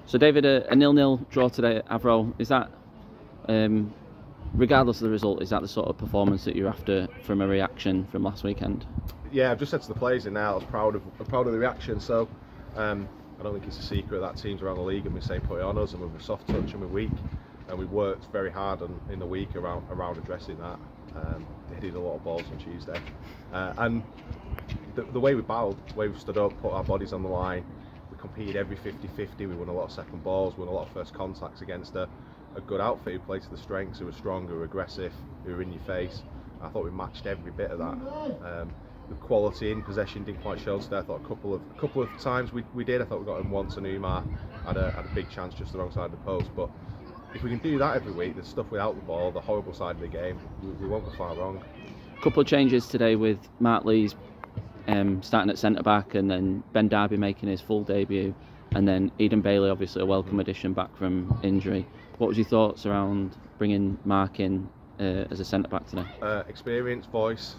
So David, a 0-0 draw today at Avro, is that, regardless of the result, is that the sort of performance that you're after from a reaction from last weekend? Yeah, I've just said to the players in there, I was proud of the reaction. So I don't think it's a secret that teams around the league have been saying put it on us, and we're soft touch and we're weak, and we worked very hard in the week around addressing that. They did a lot of balls on Tuesday, and the way we battled, the way we stood up, put our bodies on the line, we competed every 50-50, we won a lot of second balls, won a lot of first contacts against a good outfit who played to the strengths, who were strong, who were aggressive, who were in your face. I thought we matched every bit of that. The quality in possession didn't quite show today. I thought a couple of times we did. I thought we got him once, and Umar had a big chance just the wrong side of the post. But if we can do that every week, the stuff without the ball, the horrible side of the game, we won't go far wrong. A couple of changes today with Mark Lees starting at centre back, and then Ben Darby making his full debut, and then Eden Bailey, obviously a welcome addition back from injury. What was your thoughts around bringing Mark in as a centre back today? Experience, voice,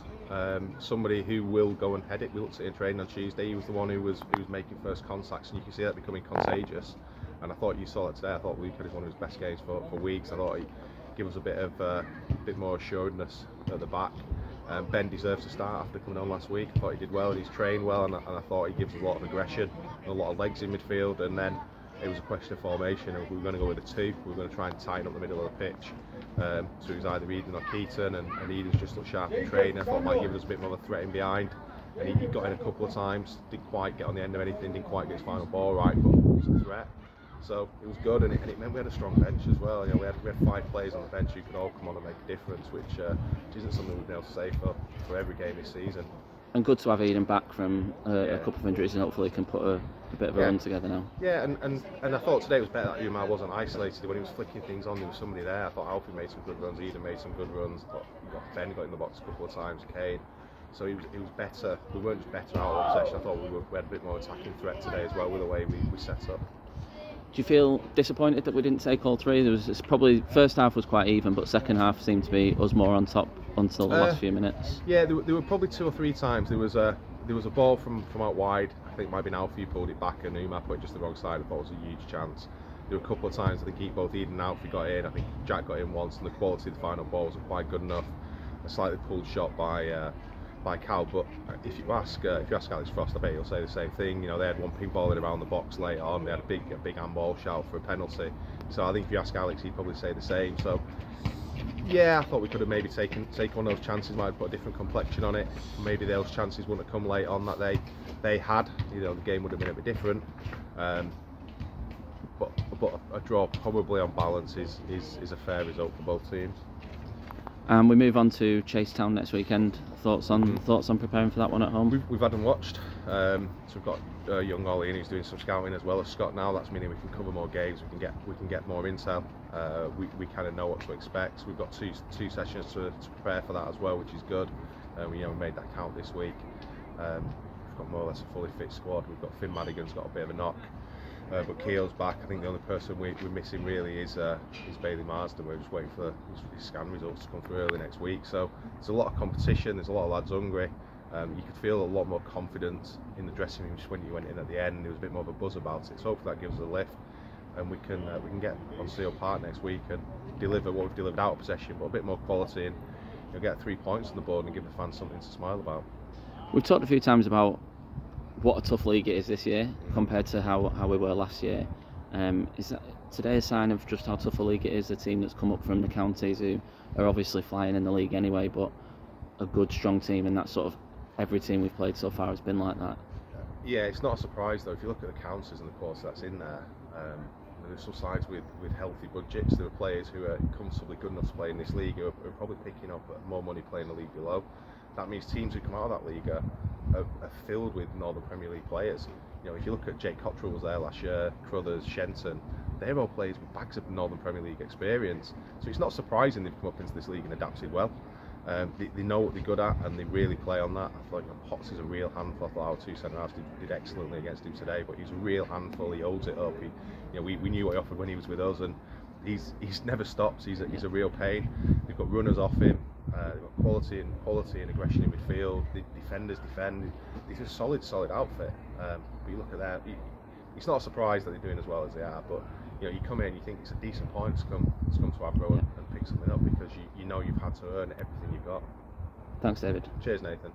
somebody who will go and head it. We looked at it in training on Tuesday. He was the one who was making first contacts, and you can see that becoming contagious. And I thought you saw it today. I thought Luke had one of his best games for weeks. I thought he'd give us a bit more assuredness at the back. Ben deserves to start after coming on last week. I thought he did well, and he's trained well, and I thought he gives a lot of aggression and a lot of legs in midfield. And then it was a question of formation, and we were going to go with a two. We were going to try and tighten up the middle of the pitch. So it was either Eden or Keaton, and Eden's just looked sharp in training. I thought might give us a bit more of a threat in behind, and he got in a couple of times, didn't quite get on the end of anything, didn't quite get his final ball right, but it was a threat. So it was good, and it meant we had a strong bench as well. You know, we had 5 players on the bench who could all come on and make a difference, which isn't something we've been able to say for every game this season. And good to have Eden back from a couple of injuries, and hopefully can put a bit of a run together now. Yeah, and I thought today was better that Umar wasn't isolated. When he was flicking things on, there was somebody there. I thought Alfie made some good runs, Eden made some good runs. I thought Ben got in the box a couple of times, Kane. So he was better. We weren't just better out of possession. I thought we had a bit more attacking threat today as well with the way we set up. Do you feel disappointed that we didn't take all 3? It's probably first half was quite even, but second half seemed to be us more on top until the last few minutes. Yeah, there were probably 2 or 3 times. There was a ball from out wide. I think it might have been Alfie who pulled it back, and Umar put it just the wrong side. I thought it was a huge chance. There were a couple of times I think both Eden and Alfie got in. I think Jack got in once, and the quality of the final ball wasn't quite good enough. A slightly pulled shot by Cal, but if you ask Alex Frost, I bet he'll say the same thing. You know, they had one ping ball in around the box later on. They had a big handball shout for a penalty. So I think if you ask Alex, he'd probably say the same. So yeah, I thought we could have maybe taken one of those chances, might have put a different complexion on it. Maybe those chances wouldn't have come late on that they had. You know, the game would have been a bit different. But a draw probably on balance is a fair result for both teams. And we move on to Chasetown next weekend. Thoughts on preparing for that one at home? We've had them watched. So we've got young Ollie, and he's doing some scouting as well as Scott now. That's meaning we can cover more games. We can get more intel. We kind of know what to expect. We've got two sessions to prepare for that as well, which is good. We made that count this week. We've got more or less a fully fit squad. We've got Finn Madigan's got a bit of a knock. But Keogh's back. I think the only person we're missing really is Bailey Marsden. We're just waiting for his scan results to come through early next week. So there's a lot of competition. There's a lot of lads hungry. You could feel a lot more confidence in the dressing room just when you went in at the end. There was a bit more of a buzz about it. So hopefully that gives us a lift, and we can get on Seal Park next week and deliver what we've delivered out of possession, but a bit more quality, and get 3 points on the board and give the fans something to smile about. We've talked a few times about what a tough league it is this year compared to how we were last year. Is that today a sign of just how tough a league it is? A team that's come up from the counties who are obviously flying in the league anyway, but a good strong team, and that sort of every team we've played so far has been like that. Yeah, it's not a surprise though. If you look at the counties and the quality that's in there, there's some sides with healthy budgets. There are players who are comfortably good enough to play in this league who are probably picking up more money playing the league below. That means teams who come out of that league are filled with Northern Premier League players. You know, if you look at Jake Cottrell was there last year, Crothers, Shenton, they're all players with bags of Northern Premier League experience. So it's not surprising they've come up into this league and adapted well. They know what they're good at, and they really play on that. I feel like Potts is a real handful. I thought our 2 centre halves did excellently against him today, but he's a real handful. He holds it up. We knew what he offered when he was with us, and he's never stops. He's a real pain. We've got runners off him. They've got quality and aggression in midfield. The defenders defend. It's a solid outfit. But you look at that. it's not a surprise that they're doing as well as they are. But you know, you come in, you think it's a decent point to come to Avro and pick something up, because you know you've had to earn everything you've got. Thanks, David. Cheers, Nathan.